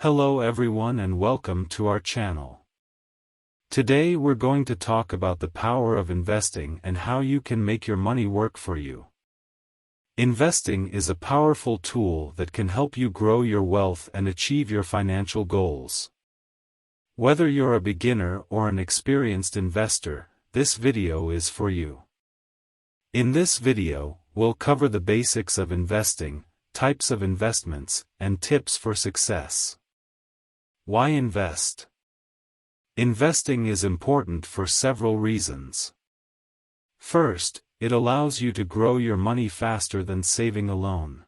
Hello everyone and welcome to our channel. Today we're going to talk about the power of investing and how you can make your money work for you. Investing is a powerful tool that can help you grow your wealth and achieve your financial goals. Whether you're a beginner or an experienced investor, this video is for you. In this video, we'll cover the basics of investing, types of investments, and tips for success. Why invest? Investing is important for several reasons. First, it allows you to grow your money faster than saving alone.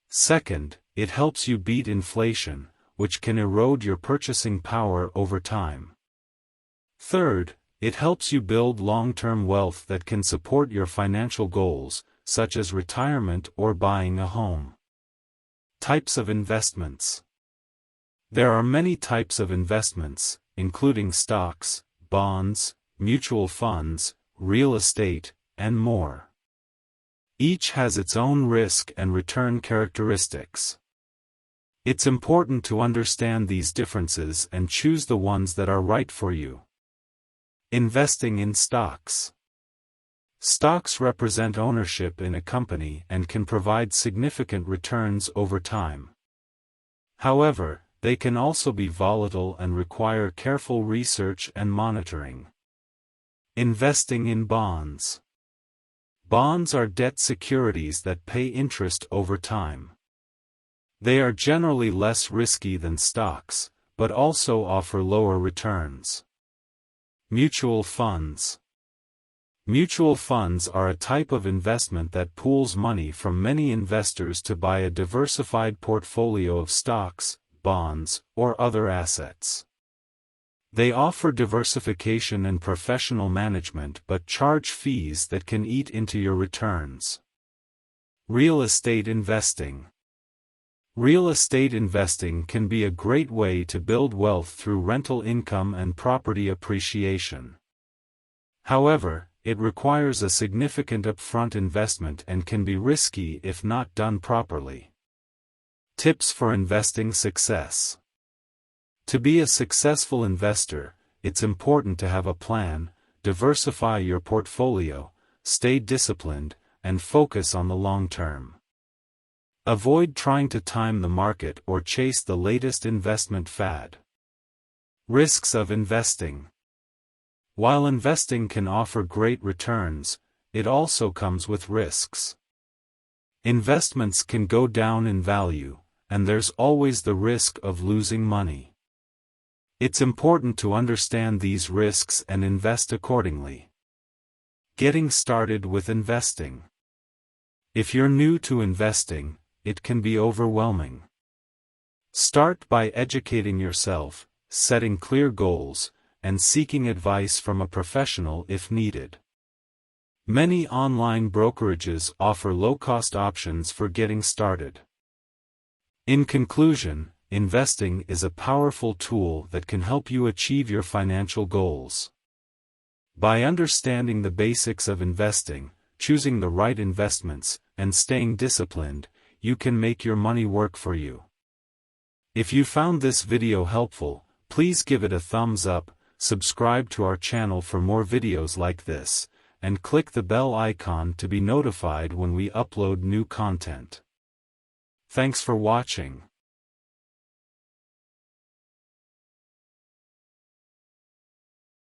Second, it helps you beat inflation, which can erode your purchasing power over time. Third, it helps you build long-term wealth that can support your financial goals, such as retirement or buying a home. Types of investments. There are many types of investments, including stocks, bonds, mutual funds, real estate, and more. Each has its own risk and return characteristics. It's important to understand these differences and choose the ones that are right for you. Investing in stocks. Stocks represent ownership in a company and can provide significant returns over time. However, they can also be volatile and require careful research and monitoring. Investing in bonds. Bonds are debt securities that pay interest over time. They are generally less risky than stocks, but also offer lower returns. Mutual funds. Mutual funds are a type of investment that pools money from many investors to buy a diversified portfolio of stocks, bonds, or other assets. They offer diversification and professional management but charge fees that can eat into your returns. Real estate investing. Real estate investing can be a great way to build wealth through rental income and property appreciation. However, it requires a significant upfront investment and can be risky if not done properly. Tips for investing success. To be a successful investor, it's important to have a plan, diversify your portfolio, stay disciplined, and focus on the long term. Avoid trying to time the market or chase the latest investment fad. Risks of investing. While investing can offer great returns, it also comes with risks. Investments can go down in value, and there's always the risk of losing money. It's important to understand these risks and invest accordingly. Getting started with investing. If you're new to investing, it can be overwhelming. Start by educating yourself, setting clear goals, and seeking advice from a professional if needed. Many online brokerages offer low-cost options for getting started. In conclusion, investing is a powerful tool that can help you achieve your financial goals. By understanding the basics of investing, choosing the right investments, and staying disciplined, you can make your money work for you. If you found this video helpful, please give it a thumbs up, subscribe to our channel for more videos like this, and click the bell icon to be notified when we upload new content. Thanks for watching.